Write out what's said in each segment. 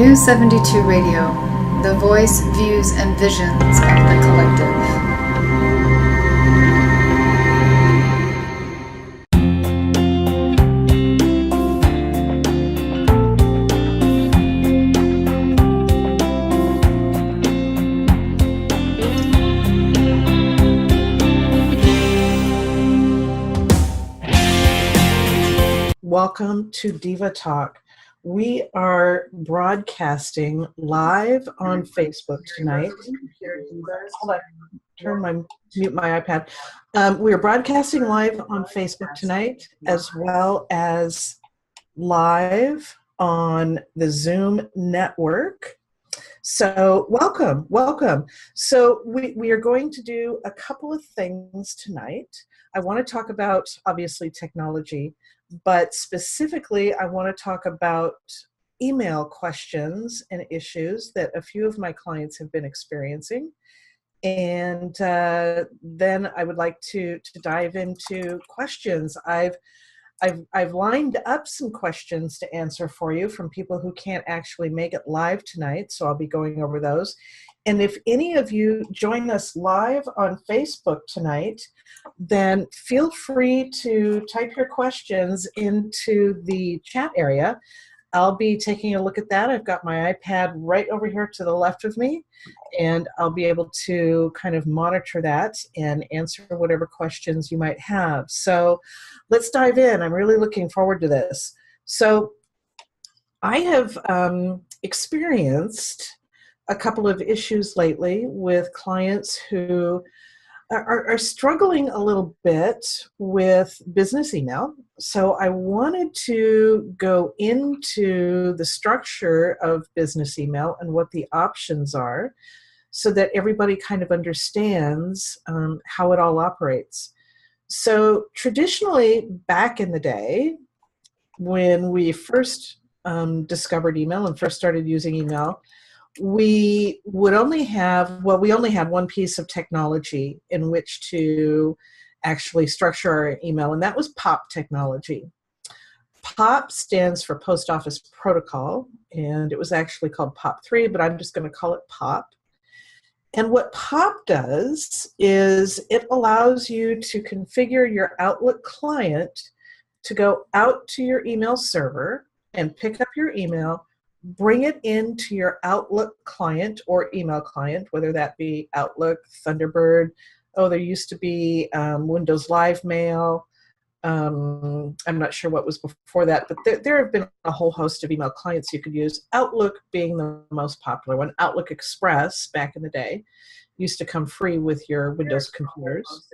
New 72 Radio, the voice, views, and visions of the collective. Welcome to Diva Talk. We are broadcasting live on Facebook tonight. Hold on, mute my iPad. We are broadcasting live on Facebook tonight, as well as live on the Zoom network. So welcome. So we are going to do a couple of things tonight. I want to talk about, obviously, technology, but specifically, I want to talk about email questions and issues that a few of my clients have been experiencing. And then I would like to dive into questions. I've lined up some questions to answer for you from people who can't actually make it live tonight, so I'll be going over those. And if any of you join us live on Facebook tonight, then feel free to type your questions into the chat area. I'll be taking a look at that. I've got my iPad right over here to the left of me, and I'll be able to kind of monitor that and answer whatever questions you might have. So let's dive in. I'm really looking forward to this. So I have experienced a couple of issues lately with clients who are struggling a little bit with business email. So I wanted to go into the structure of business email and what the options are so that everybody kind of understands how it all operates. So traditionally, back in the day, when we first discovered email and first started using email, we only had one piece of technology in which to actually structure our email, and that was POP technology. POP stands for Post Office Protocol, and it was actually called POP3, but I'm just going to call it POP. And what POP does is it allows you to configure your Outlook client to go out to your email server and pick up your email, bring it into your Outlook client or email client, whether that be Outlook, Thunderbird. Oh, there used to be Windows Live Mail. I'm not sure what was before that, but there have been a whole host of email clients you could use, Outlook being the most popular one. Outlook Express, back in the day, used to come free with your Windows computers.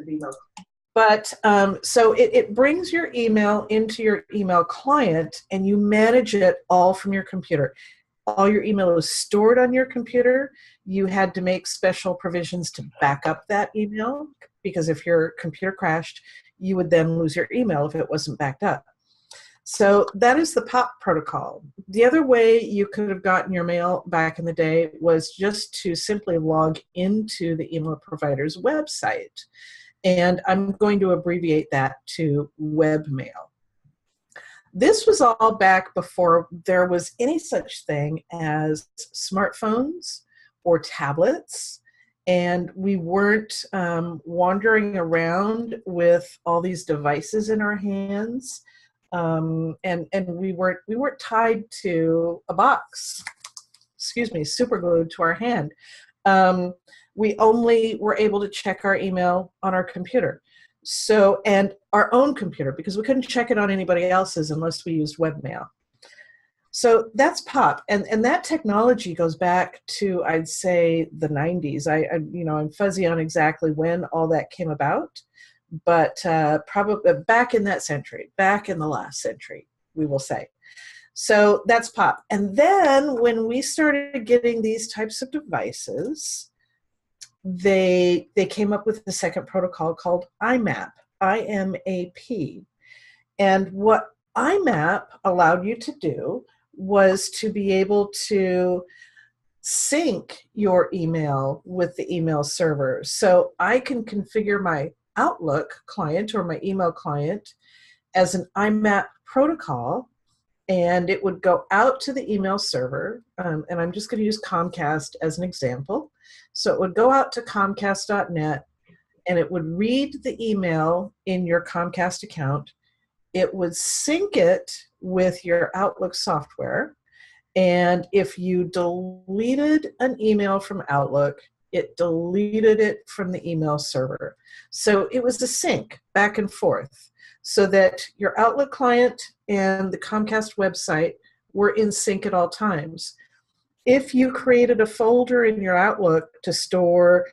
But so it brings your email into your email client, and you manage it all from your computer. All your email is stored on your computer. You had to make special provisions to back up that email, because if your computer crashed, you would then lose your email if it wasn't backed up. So that is the POP protocol. The other way you could have gotten your mail back in the day was just to simply log into the email provider's website. And I'm going to abbreviate that to Webmail. This was all back before there was any such thing as smartphones or tablets, and we weren't wandering around with all these devices in our hands, and we weren't tied to a box, super glued to our hand. We only were able to check our email on our computer. So, and our own computer, because we couldn't check it on anybody else's unless we used Webmail. So that's POP, and that technology goes back to, I'd say, the 90s. I'm fuzzy on exactly when all that came about, but probably back in that century, back in the last century, we will say. So that's POP. And then when we started getting these types of devices, they came up with the second protocol called IMAP, I-M-A-P. And what IMAP allowed you to do was to be able to sync your email with the email server. So I can configure my Outlook client or my email client as an IMAP protocol, and it would go out to the email server. And I'm just going to use Comcast as an example. So it would go out to Comcast.net, and it would read the email in your Comcast account. It would sync it with your Outlook software. And if you deleted an email from Outlook, it deleted it from the email server. So it was a sync back and forth so that your Outlook client and the Comcast website were in sync at all times. If you created a folder in your Outlook to store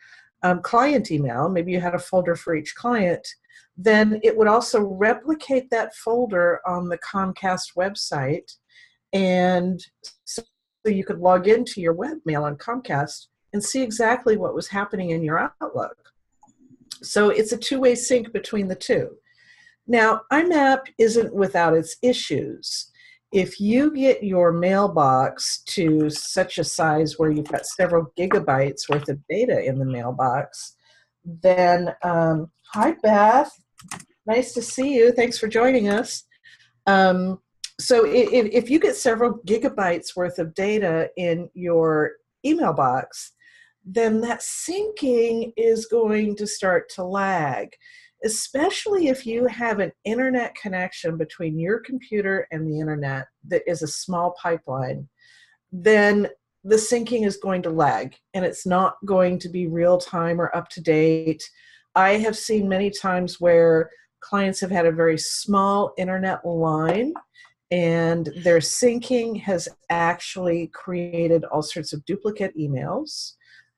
client email, maybe you had a folder for each client, then it would also replicate that folder on the Comcast website. And so you could log into your webmail on Comcast and see exactly what was happening in your Outlook. So it's a two-way sync between the two. Now, IMAP isn't without its issues. If you get your mailbox to such a size where you've got several gigabytes worth of data in the mailbox, then, hi Beth, nice to see you, thanks for joining us. So if you get several gigabytes worth of data in your email box, then that syncing is going to start to lag, especially if you have an internet connection between your computer and the internet that is a small pipeline. Then the syncing is going to lag, and it's not going to be real time or up to date. I have seen many times where clients have had a very small internet line, and their syncing has actually created all sorts of duplicate emails.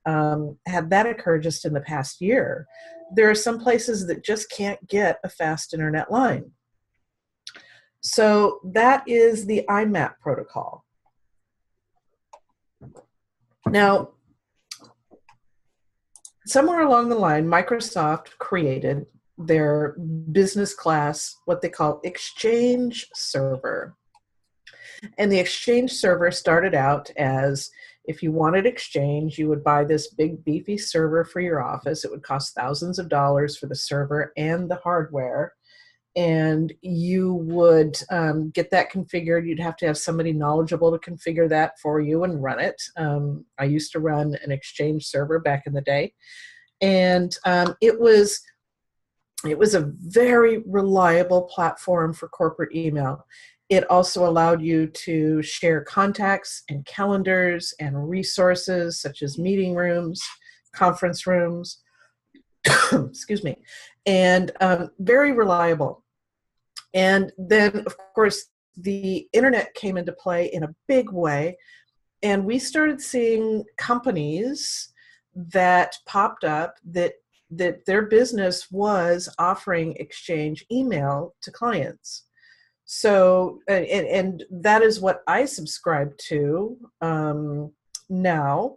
Had that occur just in the past year. There are some places that just can't get a fast internet line. So that is the IMAP protocol. Now, somewhere along the line, Microsoft created their business class, what they call Exchange server. And the Exchange server started out as, if you wanted Exchange, you would buy this big beefy server for your office. It would cost thousands of dollars for the server and the hardware. And you would get that configured. You'd have to have somebody knowledgeable to configure that for you and run it. I used to run an Exchange server back in the day. And it was a very reliable platform for corporate email. It also allowed you to share contacts and calendars and resources such as meeting rooms, conference rooms, excuse me, and very reliable. And then, of course, the internet came into play in a big way, and we started seeing companies that popped up that their business was offering Exchange email to clients. So, and that is what I subscribe to now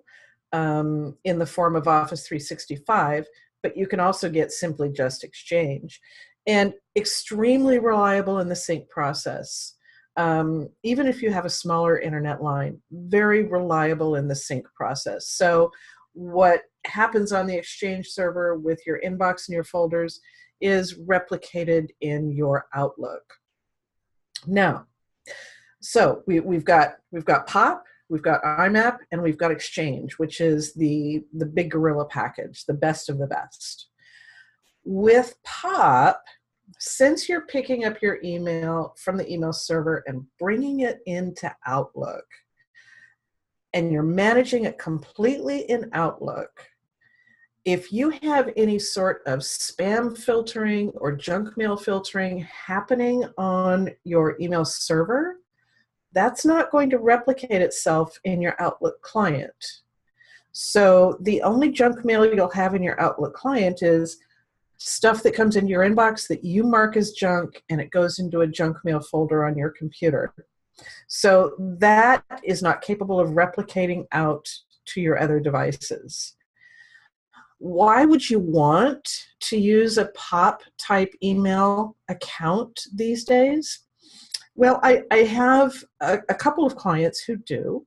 in the form of Office 365, but you can also get simply just Exchange. And extremely reliable in the sync process. Even if you have a smaller internet line, very reliable in the sync process. So what happens on the Exchange server with your inbox and your folders is replicated in your Outlook. Now, so we've got POP, we've got IMAP, and we've got Exchange, which is the big gorilla package, the best of the best. With POP, since you're picking up your email from the email server and bringing it into Outlook, and you're managing it completely in Outlook, if you have any sort of spam filtering or junk mail filtering happening on your email server, that's not going to replicate itself in your Outlook client. So the only junk mail you'll have in your Outlook client is stuff that comes into your inbox that you mark as junk, and it goes into a junk mail folder on your computer. So that is not capable of replicating out to your other devices. Why would you want to use a POP type email account these days? Well, I have a couple of clients who do.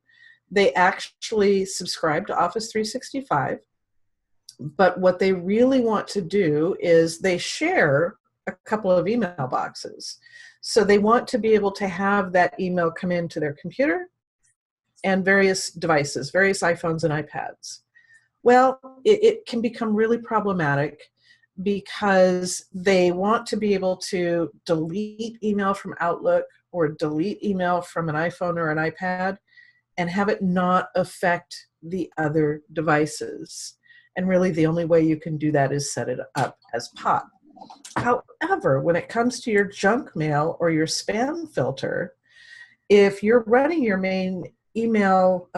They actually subscribe to Office 365, but what they really want to do is they share a couple of email boxes. So they want to be able to have that email come into their computer and various devices, various iPhones and iPads. Well, it can become really problematic because they want to be able to delete email from Outlook or delete email from an iPhone or an iPad and have it not affect the other devices. And really the only way you can do that is set it up as POP. However, when it comes to your junk mail or your spam filter, if you're running your main email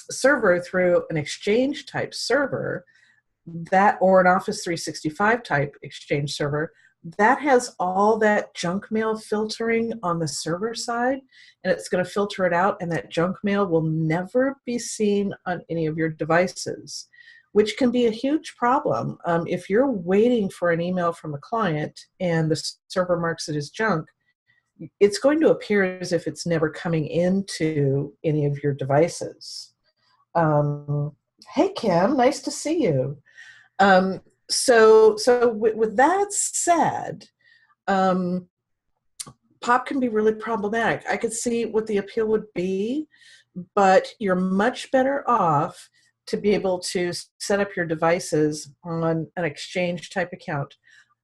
server through an Exchange type server, that or an Office 365 type Exchange server, that has all that junk mail filtering on the server side, and it's going to filter it out, and that junk mail will never be seen on any of your devices, which can be a huge problem. If you're waiting for an email from a client and the server marks it as junk, it's going to appear as if it's never coming into any of your devices. Hey, Kim, nice to see you. So with that said, POP can be really problematic. I could see what the appeal would be, but you're much better off to be able to set up your devices on an Exchange type account.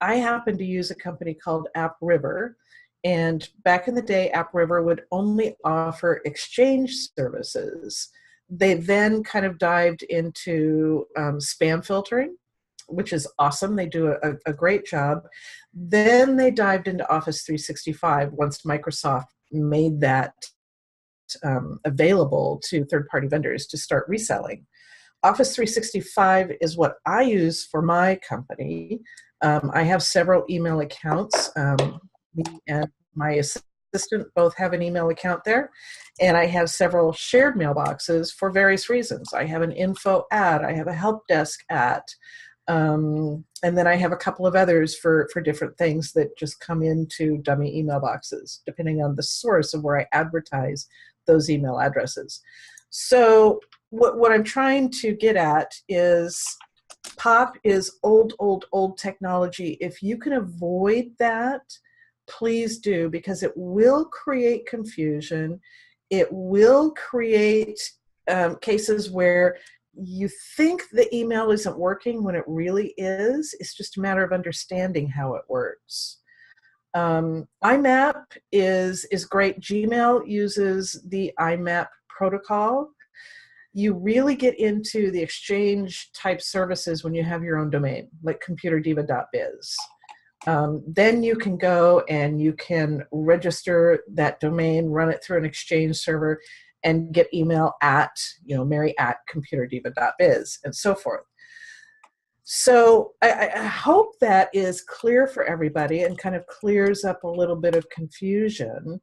I happen to use a company called AppRiver, and back in the day, AppRiver would only offer Exchange services. They then kind of dived into spam filtering, which is awesome. They do a great job. Then they dived into Office 365 once Microsoft made that available to third-party vendors to start reselling. Office 365 is what I use for my company. I have several email accounts. Me and my assistant both have an email account there, and I have several shared mailboxes for various reasons. I have an info at, I have a help desk at, and then I have a couple of others for different things that just come into dummy email boxes, depending on the source of where I advertise those email addresses. So what I'm trying to get at is POP is old technology. If you can avoid that, please do, because it will create confusion. It will create cases where you think the email isn't working when it really is. It's just a matter of understanding how it works. IMAP is great. Gmail uses the IMAP protocol. You really get into the Exchange type services when you have your own domain, like ComputerDiva.biz. Then you can go and you can register that domain, run it through an Exchange server, and get email at, Mary at ComputerDiva.biz, and so forth. So I hope that is clear for everybody and kind of clears up a little bit of confusion.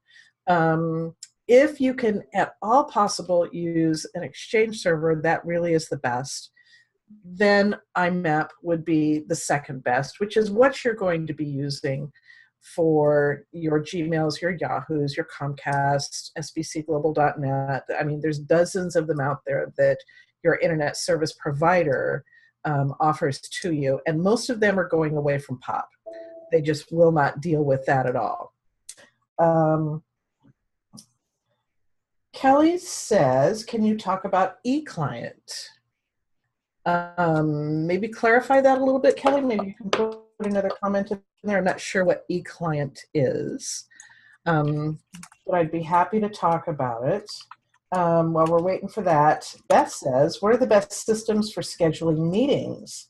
If you can at all possible use an Exchange server, that really is the best. Then IMAP would be the second best, which is what you're going to be using for your Gmails, your Yahoos, your Comcast, sbcglobal.net. I mean, there's dozens of them out there that your internet service provider offers to you, and most of them are going away from POP. They just will not deal with that at all. Kelly says, can you talk about eClient? Maybe clarify that a little bit, Kelly. Maybe you can put another comment in there. I'm not sure what eClient is, but I'd be happy to talk about it. While we're waiting for that, Beth says, what are the best systems for scheduling meetings?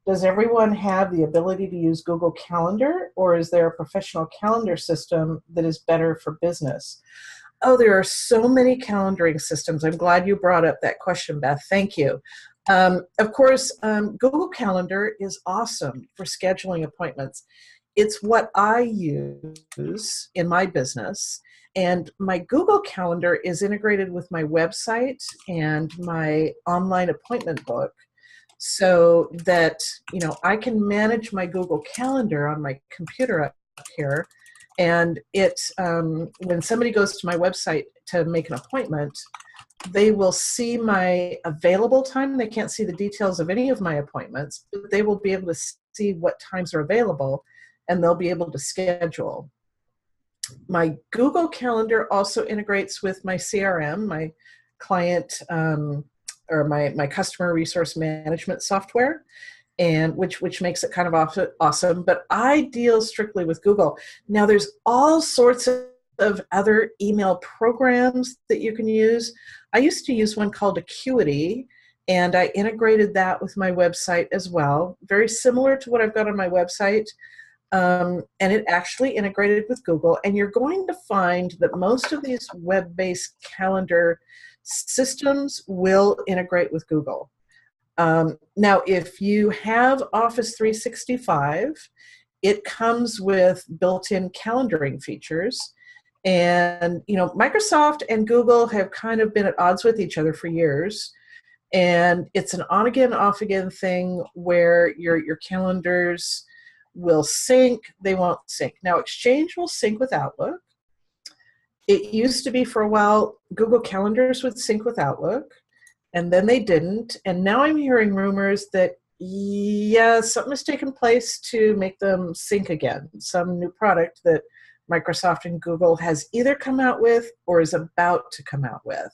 Does everyone have the ability to use Google Calendar, or is there a professional calendar system that is better for business? Oh, there are so many calendaring systems. I'm glad you brought up that question, Beth. Thank you. Of course, Google Calendar is awesome for scheduling appointments. It's what I use in my business, and my Google Calendar is integrated with my website and my online appointment book, so that I can manage my Google Calendar on my computer up here. And when somebody goes to my website to make an appointment, they will see my available time. They can't see the details of any of my appointments, but they will be able to see what times are available, and they'll be able to schedule. My Google Calendar also integrates with my CRM, my client or my customer resource management software, and which makes it kind of awesome. But I deal strictly with Google. Now, there's all sorts of other email programs that you can use. I used to use one called Acuity, and I integrated that with my website as well. Very similar to what I've got on my website. And it actually integrated with Google. And you're going to find that most of these web-based calendar systems will integrate with Google. Now, if you have Office 365, it comes with built-in calendaring features. And, Microsoft and Google have kind of been at odds with each other for years. And it's an on-again, off-again thing where your calendars will sync, they won't sync. Now, Exchange will sync with Outlook. It used to be for a while, Google Calendars would sync with Outlook, and then they didn't. And now I'm hearing rumors that, yeah, something has taken place to make them sync again. Some new product that Microsoft and Google has either come out with or is about to come out with.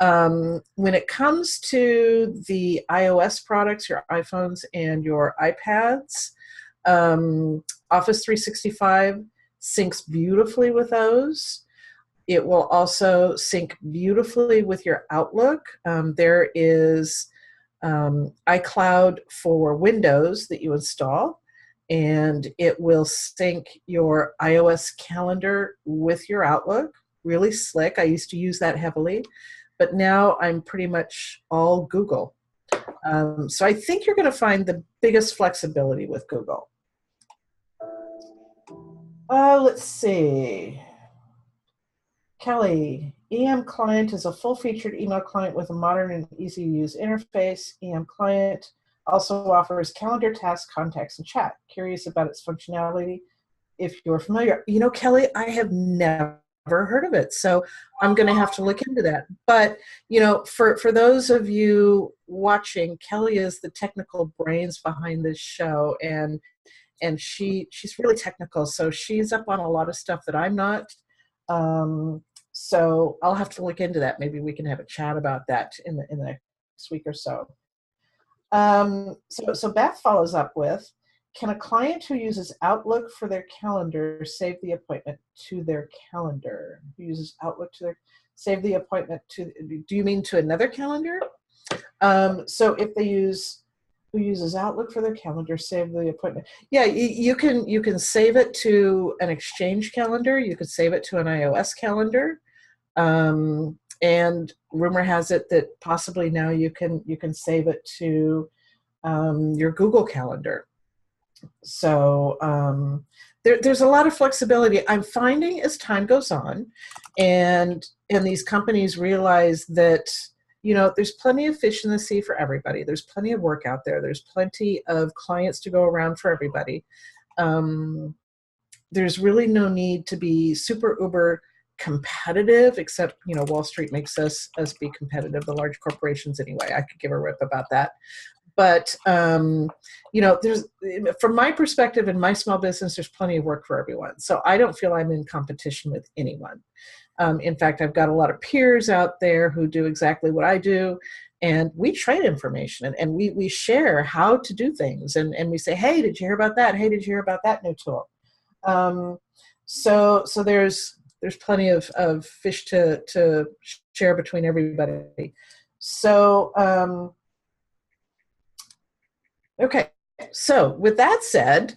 When it comes to the iOS products, your iPhones and your iPads, Office 365 syncs beautifully with those. It will also sync beautifully with your Outlook. There is iCloud for Windows that you install, and it will sync your iOS calendar with your Outlook. Really slick. I used to use that heavily, but now I'm pretty much all Google. So I think you're going to find the biggest flexibility with Google. Let's see. Kelly, EM Client is a full-featured email client with a modern and easy-to-use interface. EM Client also offers calendar, tasks, contacts, and chat. Curious about its functionality if you're familiar. Kelly, I have never heard of it, so I'm going to have to look into that. But, for those of you watching, Kelly is the technical brains behind this show, and she's really technical, so she's up on a lot of stuff that I'm not. So I'll have to look into that. Maybe we can have a chat about that in the next week or so. So Beth follows up with, can a client who uses Outlook for their calendar save the appointment to their calendar? Who uses Outlook to save the appointment to, do you mean to another calendar? So if they who uses Outlook for their calendar, save the appointment. Yeah, you can save it to an Exchange calendar. You could save it to an iOS calendar. And rumor has it that possibly now you can save it to your Google Calendar. So there's a lot of flexibility. I'm finding as time goes on, and these companies realize that there's plenty of fish in the sea for everybody. There's plenty of work out there. There's plenty of clients to go around for everybody. There's really no need to be super uber competitive, except Wall Street makes us be competitive, the large corporations anyway. I could give a rip about that. But there's, from my perspective in my small business, there's plenty of work for everyone. So I don't feel I'm in competition with anyone. In fact, I've got a lot of peers out there who do exactly what I do, and we trade information, and we share how to do things, and we say, hey, did you hear about that? Hey, did you hear about that new tool? So there's plenty of fish to share between everybody. So okay. So with that said,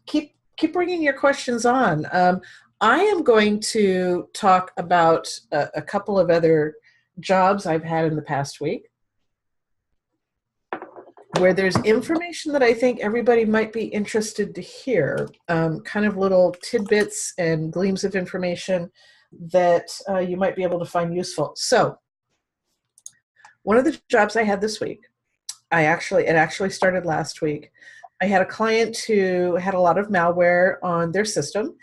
keep bringing your questions on. I am going to talk about a couple of other jobs I've had in the past week where there's information that I think everybody might be interested to hear, kind of little tidbits and gleams of information that you might be able to find useful. So one of the jobs I had this week, it actually started last week. I had a client who had a lot of malware on their system,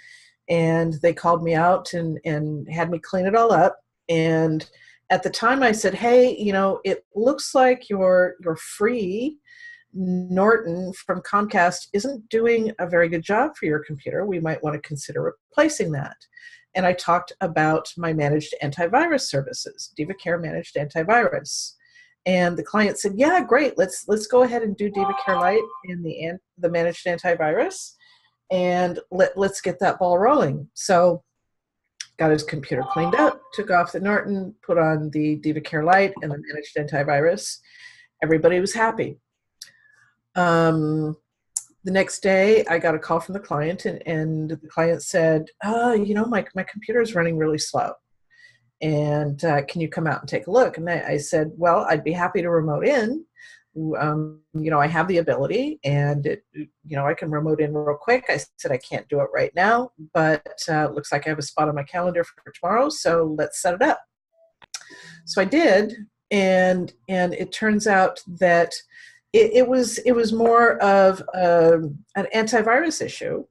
and they called me out and had me clean it all up. And at the time I said, hey, it looks like you're free Norton from Comcast isn't doing a very good job for your computer. We might want to consider replacing that. And I talked about my managed antivirus services, DivaCare Managed Antivirus. And the client said, yeah, great, let's go ahead and do DivaCare Lite in the managed antivirus, and let's get that ball rolling. So got his computer cleaned up, took off the Norton, put on the DivaCare Lite and the managed antivirus. Everybody was happy. The next day, I got a call from the client, and the client said, my computer is running really slow. And can you come out and take a look? And I said, well, I'd be happy to remote in. I have the ability, and I can remote in real quick. I said, I can't do it right now, but looks like I have a spot on my calendar for tomorrow, so let's set it up. So I did, and it turns out that it was more of an antivirus issue,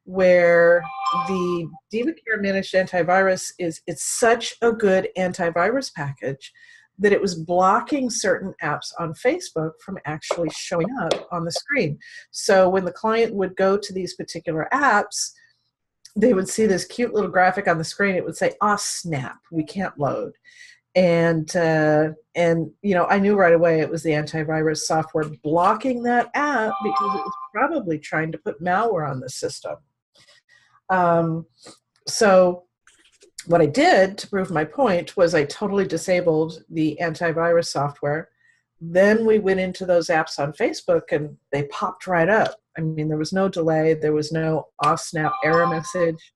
where the DivaCare Managed Antivirus it's such a good antivirus package that it was blocking certain apps on Facebook from actually showing up on the screen. So when the client would go to these particular apps, they would see this cute little graphic on the screen. It would say, "Ah, snap, we can't load." And I knew right away it was the antivirus software blocking that app, because it was probably trying to put malware on the system. So what I did to prove my point was I totally disabled the antivirus software. Then we went into those apps on Facebook, and they popped right up. I mean, there was no delay. There was no off-snap error message.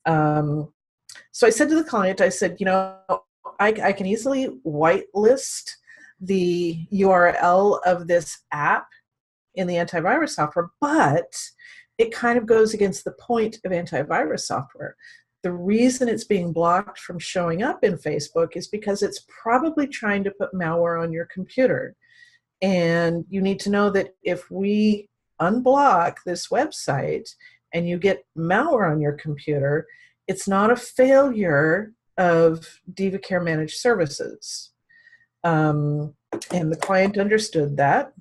So I said to the client, I said, I can easily whitelist the URL of this app in the antivirus software, but it kind of goes against the point of antivirus software. The reason it's being blocked from showing up in Facebook is because it's probably trying to put malware on your computer. And you need to know that if we unblock this website and you get malware on your computer, it's not a failure of DivaCare Managed Services. And the client understood that.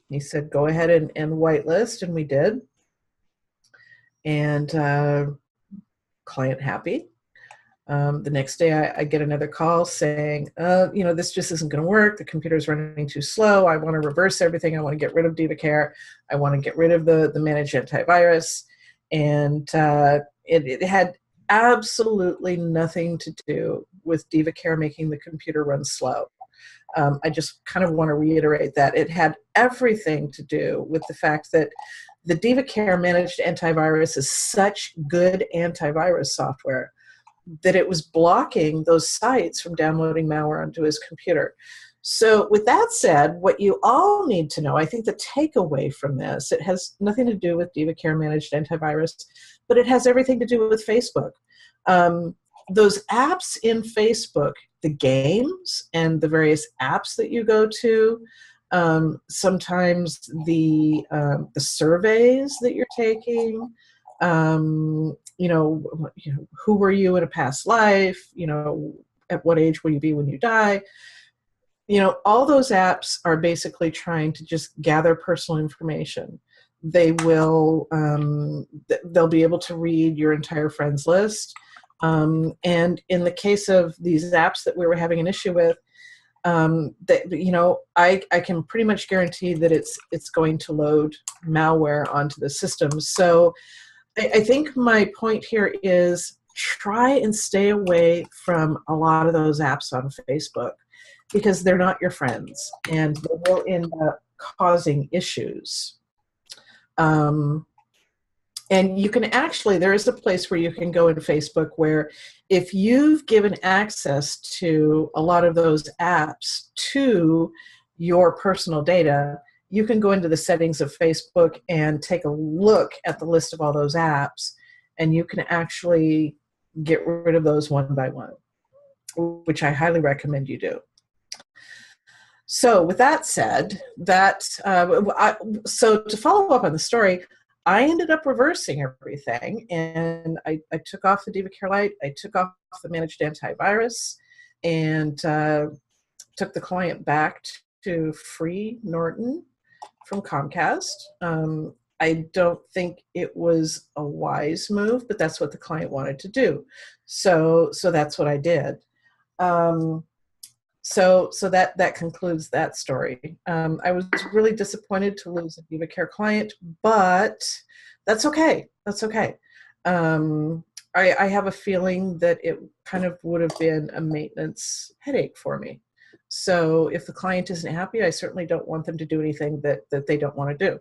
He said, go ahead and whitelist, and we did. And client happy. The next day I get another call saying, this just isn't going to work. The computer's running too slow. I want to reverse everything. I want to get rid of DivaCare. I want to get rid of the managed antivirus. And it had absolutely nothing to do with DivaCare making the computer run slow. I just kind of want to reiterate that. It had everything to do with the fact that the DivaCare Managed Antivirus is such good antivirus software that it was blocking those sites from downloading malware onto his computer. So with that said, what you all need to know, I think the takeaway from this, it has nothing to do with DivaCare Managed Antivirus, but it has everything to do with Facebook. Those apps in Facebook, the games and the various apps that you go to, sometimes the surveys that you're taking, who were you in a past life, at what age will you be when you die, all those apps are basically trying to just gather personal information. They will, they'll be able to read your entire friends list. And in the case of these apps that we were having an issue with, I can pretty much guarantee that it's going to load malware onto the system. So I think my point here is try and stay away from a lot of those apps on Facebook, because they're not your friends and they will end up causing issues. And you can actually, there is a place where you can go in Facebook where if you've given access to a lot of those apps to your personal data, you can go into the settings of Facebook and take a look at the list of all those apps, and you can actually get rid of those one by one, which I highly recommend you do. So with that said, so to follow up on the story, I ended up reversing everything, and I took off the DivaCare Lite, I took off the managed antivirus, and took the client back to free Norton. from Comcast. I don't think it was a wise move, but that's what the client wanted to do. So that's what I did. So that concludes that story. I was really disappointed to lose a Diva Care client, but that's okay. That's okay. I have a feeling that it kind of would have been a maintenance headache for me. So if the client isn't happy, I certainly don't want them to do anything that they don't want to do.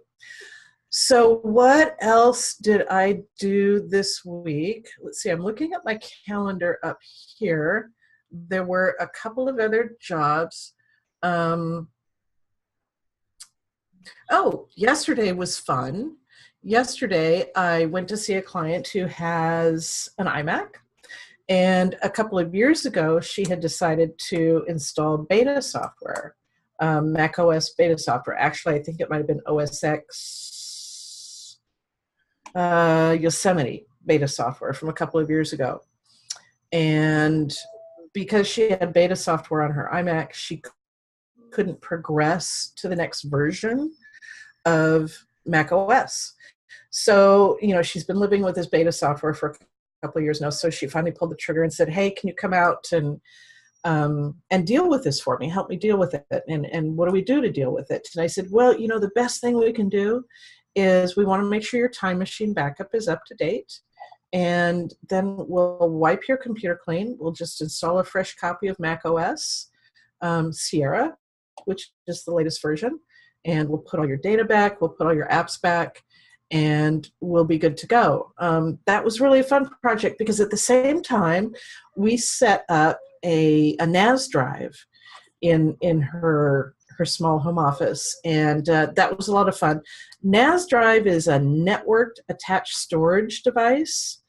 So what else did I do this week? Let's see, I'm looking at my calendar up here. There were a couple of other jobs. Oh, yesterday was fun. Yesterday, I went to see a client who has an iMac. And a couple of years ago, she had decided to install beta software, Mac OS beta software. Actually, I think it might have been OS X Yosemite beta software from a couple of years ago. And because she had beta software on her iMac, she couldn't progress to the next version of Mac OS. So, she's been living with this beta software for a couple of years now. So she finally pulled the trigger and said, hey, can you come out and deal with this for me? Help me deal with it. And what do we do to deal with it? And I said, well, the best thing we can do is we want to make sure your time machine backup is up to date. And then we'll wipe your computer clean. We'll just install a fresh copy of Mac OS, Sierra, which is the latest version. And we'll put all your data back. We'll put all your apps back. And we'll be good to go. That was really a fun project because at the same time, we set up a NAS drive in her small home office, and that was a lot of fun. NAS drive is a networked attached storage device,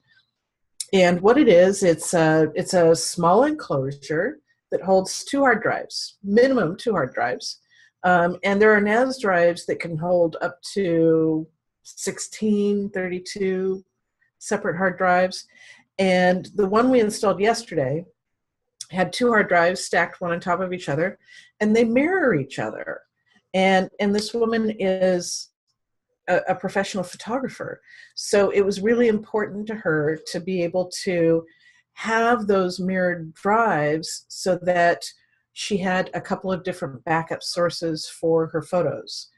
and what it is, it's a small enclosure that holds 2 hard drives, minimum 2 hard drives, and there are NAS drives that can hold up to 16, 32 separate hard drives. And the one we installed yesterday had 2 hard drives stacked one on top of each other, and they mirror each other. And this woman is a professional photographer. So it was really important to her to be able to have those mirrored drives so that she had a couple of different backup sources for her photos.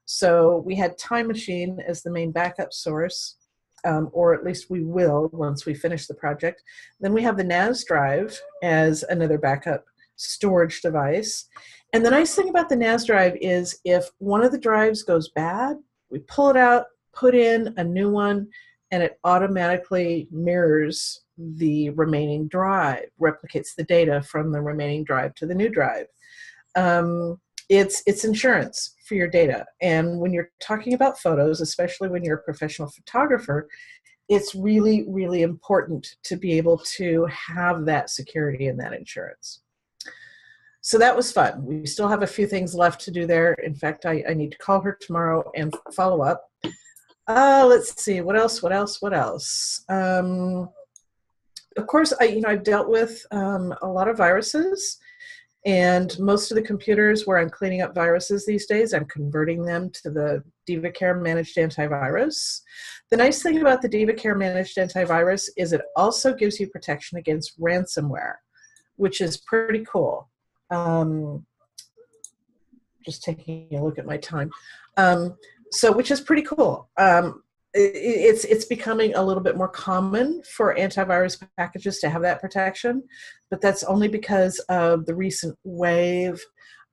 So we had Time Machine as the main backup source, or at least we will once we finish the project. Then we have the NAS drive as another backup storage device. And the nice thing about the NAS drive is if one of the drives goes bad, we pull it out, put in a new one, and it automatically mirrors the remaining drive, replicates the data from the remaining drive to the new drive. It's insurance for your data. And when you're talking about photos, especially when you're a professional photographer, it's really, really important to be able to have that security and that insurance. So that was fun. We still have a few things left to do there. In fact, I need to call her tomorrow and follow up. Let's see, what else? Of course, I've dealt with a lot of viruses. And most of the computers where I'm cleaning up viruses these days, I'm converting them to the Diva Care Managed Antivirus. The nice thing about the Diva Care Managed Antivirus is it also gives you protection against ransomware, which is pretty cool. Just taking a look at my time. Which is pretty cool. It's becoming a little bit more common for antivirus packages to have that protection, but that's only because of the recent wave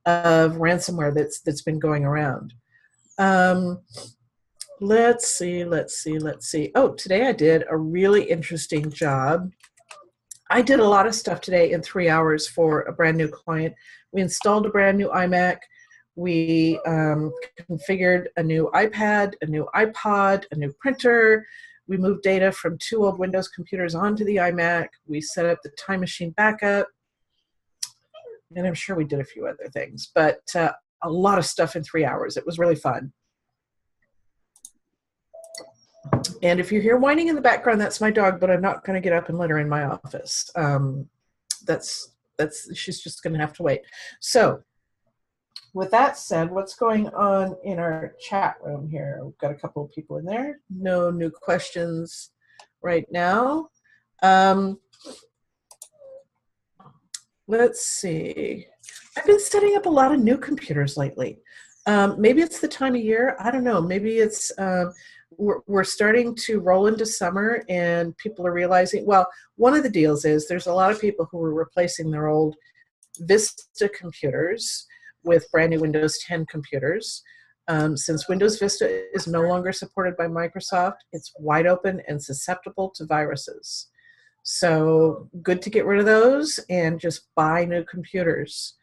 of ransomware that's been going around. Let's see. Oh, today I did a really interesting job. I did a lot of stuff today in 3 hours for a brand new client. We installed a brand new iMac. We configured a new iPad, a new iPod, a new printer. We moved data from 2 old Windows computers onto the iMac. We set up the Time Machine backup. And I'm sure we did a few other things, but a lot of stuff in 3 hours. It was really fun. And if you hear whining in the background, that's my dog, but I'm not going to get up and let her in my office. She's just going to have to wait. So with that said, what's going on in our chat room here? We've got a couple of people in there. No new questions right now. Let's see. I've been setting up a lot of new computers lately. Maybe it's the time of year. I don't know. Maybe it's we're starting to roll into summer and people are realizing, well, one of the deals is there's a lot of people who are replacing their old Vista computers with brand new Windows 10 computers. Since Windows Vista is no longer supported by Microsoft, it's wide open and susceptible to viruses. So good to get rid of those and just buy new computers.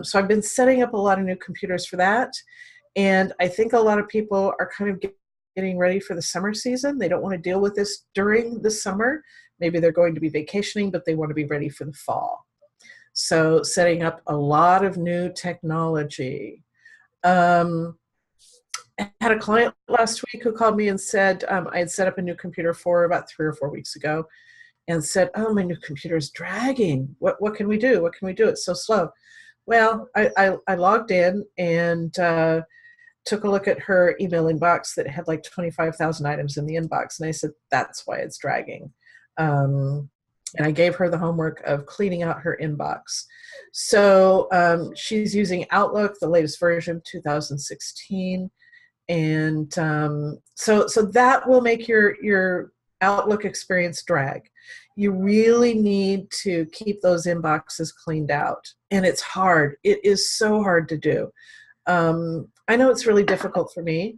So I've been setting up a lot of new computers for that. And I think a lot of people are kind of getting ready for the summer season. They don't want to deal with this during the summer. Maybe they're going to be vacationing, but they want to be ready for the fall. So setting up a lot of new technology. I had a client last week who called me and said I had set up a new computer for about 3 or 4 weeks ago and said, oh, my new computer is dragging. What can we do? What can we do? It's so slow. Well, I logged in and took a look at her email inbox that had like 25,000 items in the inbox. And I said, that's why it's dragging. And I gave her the homework of cleaning out her inbox. So she's using Outlook, the latest version, 2016. And so that will make your Outlook experience drag. You really need to keep those inboxes cleaned out. And it's hard. It is so hard to do. I know it's really difficult for me,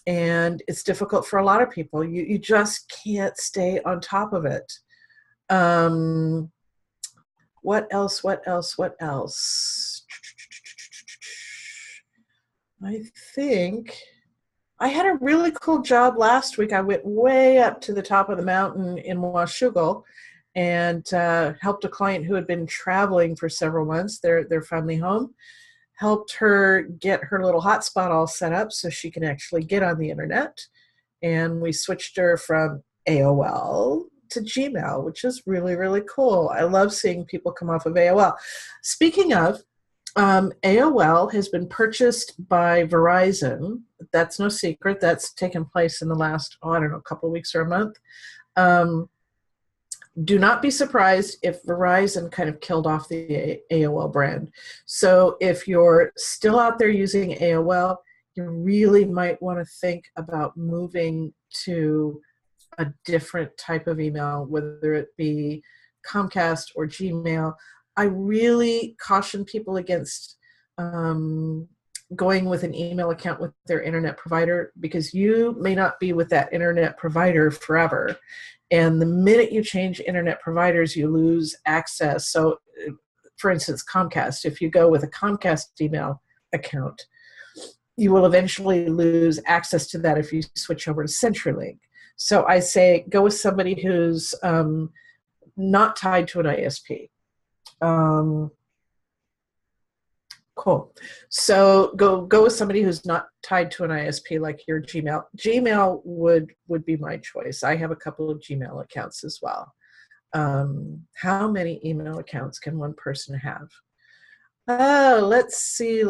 and it's difficult for a lot of people. You just can't stay on top of it. What else? I think I had a really cool job last week. I went way up to the top of the mountain in Washougal and helped a client who had been traveling for several months, their family home, helped her get her little hotspot all set up so she can actually get on the internet. And we switched her from AOL to Gmail, which is really, really cool. I love seeing people come off of AOL. Speaking of, AOL has been purchased by Verizon. That's no secret. That's taken place in the last, couple of weeks or a month. Do not be surprised if Verizon kind of killed off the AOL brand. So if you're still out there using AOL, you really might want to think about moving to a different type of email, whether it be Comcast or Gmail. I really caution people against going with an email account with their internet provider, because you may not be with that internet provider forever. And the minute you change internet providers, you lose access. So, for instance, Comcast, if you go with a Comcast email account, you will eventually lose access to that if you switch over to CenturyLink. So I say go with somebody who's not tied to an ISP. Cool. So go with somebody who's not tied to an ISP, like your Gmail. Gmail would be my choice. I have a couple of Gmail accounts as well. How many email accounts can one person have? Let's see.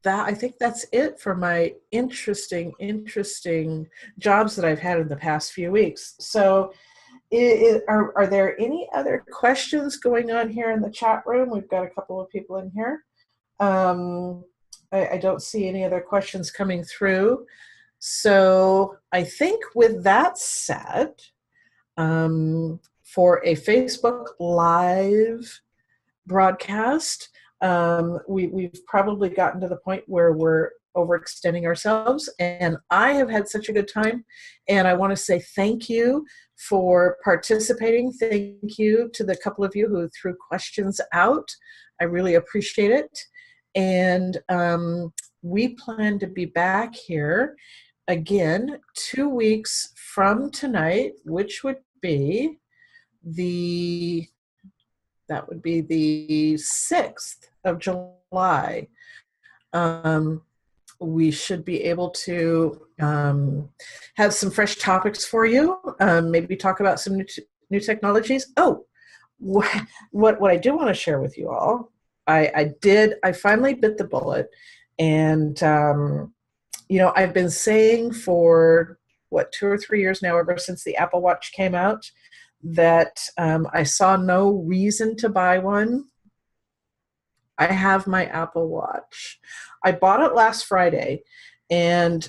I think that's it for my interesting jobs that I've had in the past few weeks. So are there any other questions going on here in the chat room? We've got a couple of people in here. I don't see any other questions coming through. So I think with that said, for a Facebook Live broadcast, we've probably gotten to the point where we're overextending ourselves, and I have had such a good time, and I want to say thank you for participating. Thank you to the couple of you who threw questions out. I really appreciate it. And we plan to be back here again 2 weeks from tonight, which would be the 6th of July. We should be able to have some fresh topics for you, maybe talk about some new technologies. Oh, what I do want to share with you all, I finally bit the bullet, and I've been saying for 2 or 3 years now, ever since the Apple Watch came out, that I saw no reason to buy one. I have my Apple Watch. I bought it last Friday, and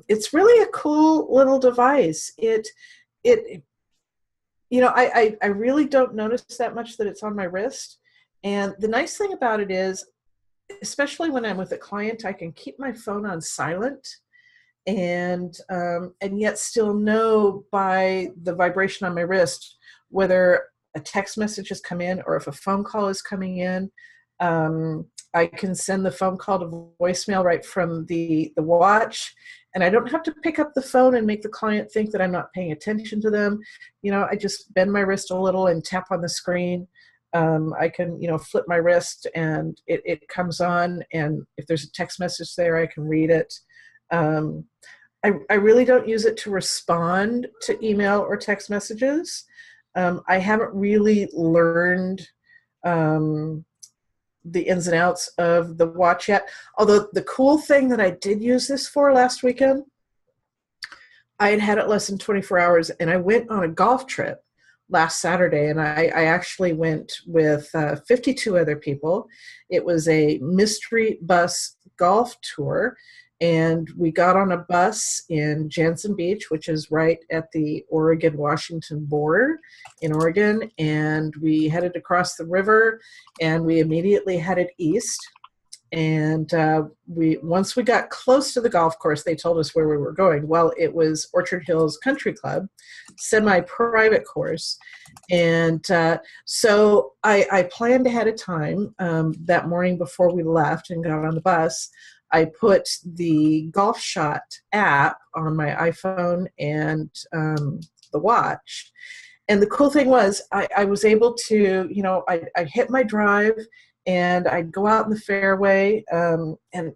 it's really a cool little device. I really don't notice that much that it's on my wrist. And the nice thing about it is, especially when I'm with a client, I can keep my phone on silent and yet still know by the vibration on my wrist whether a text message has come in or if a phone call is coming in. I can send the phone call to voicemail right from the watch, and I don't have to pick up the phone and make the client think that I'm not paying attention to them. I just bend my wrist a little and tap on the screen. I can, flip my wrist and it comes on, and if there's a text message there, I can read it. I really don't use it to respond to email or text messages. I haven't really learned the ins and outs of the watch yet. Although the cool thing that I did use this for last weekend, I had it less than 24 hours, and I went on a golf trip last Saturday, and I actually went with 52 other people. It was a mystery bus golf tour, and we got on a bus in Jansen Beach, which is right at the Oregon-Washington border in Oregon, and we headed across the river, and we immediately headed east. And once we got close to the golf course, they told us where we were going. Well, it was Orchard Hills Country Club, semi-private course. And so I planned ahead of time that morning before we left and got on the bus. I put the Golf Shot app on my iPhone and the watch. And the cool thing was I was able to, I hit my drive, and I'd go out in the fairway. And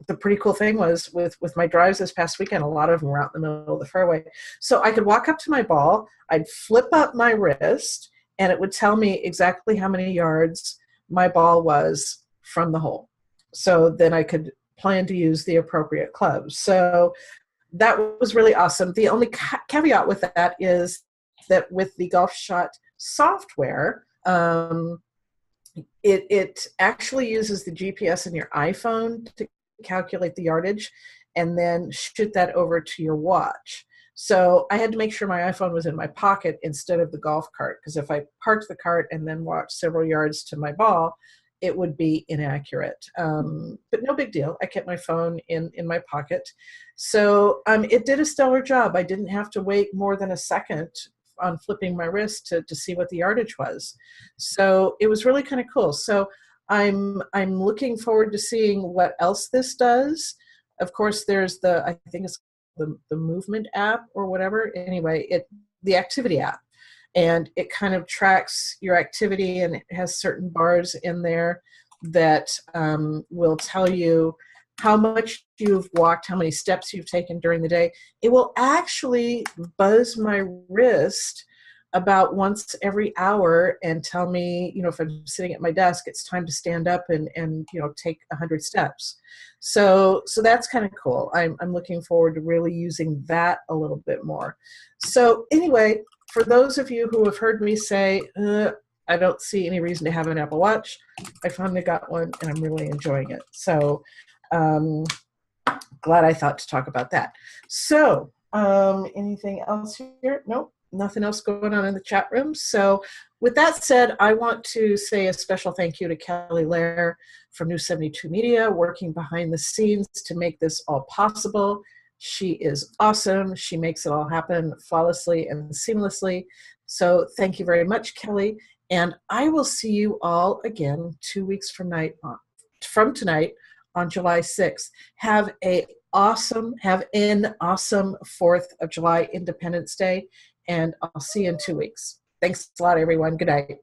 the pretty cool thing was with my drives this past weekend, a lot of them were out in the middle of the fairway. So I could walk up to my ball, I'd flip up my wrist, and it would tell me exactly how many yards my ball was from the hole. So then I could plan to use the appropriate clubs. So that was really awesome. The only caveat with that is that with the Golf Shot software, it actually uses the GPS in your iPhone to calculate the yardage and then shoot that over to your watch. So I had to make sure my iPhone was in my pocket instead of the golf cart, because if I parked the cart and then walked several yards to my ball, it would be inaccurate. But no big deal. I kept my phone in my pocket. So it did a stellar job. I didn't have to wait more than a second on flipping my wrist to see what the yardage was. So it was really kind of cool. So I'm looking forward to seeing what else this does. Of course, there's I think it's the movement app or whatever. Anyway, the activity app. And it kind of tracks your activity, and it has certain bars in there that will tell you how much you've walked, how many steps you've taken during the day. It will actually buzz my wrist about once every hour and tell me, if I'm sitting at my desk, it's time to stand up and take 100 steps. So that's kind of cool. I'm looking forward to really using that a little bit more. So anyway, for those of you who have heard me say, I don't see any reason to have an Apple Watch, I finally got one and I'm really enjoying it. So glad I thought to talk about that. So anything else here? Nope, nothing else going on in the chat room. So with that said, I want to say a special thank you to Kelly Lair from New 72 Media, working behind the scenes to make this all possible. She is awesome. She makes it all happen flawlessly and seamlessly. So thank you very much, Kelly. And I will see you all again 2 weeks from tonight on July 6th. Have an awesome 4th of July Independence Day, and I'll see you in 2 weeks. Thanks a lot, everyone. Good night.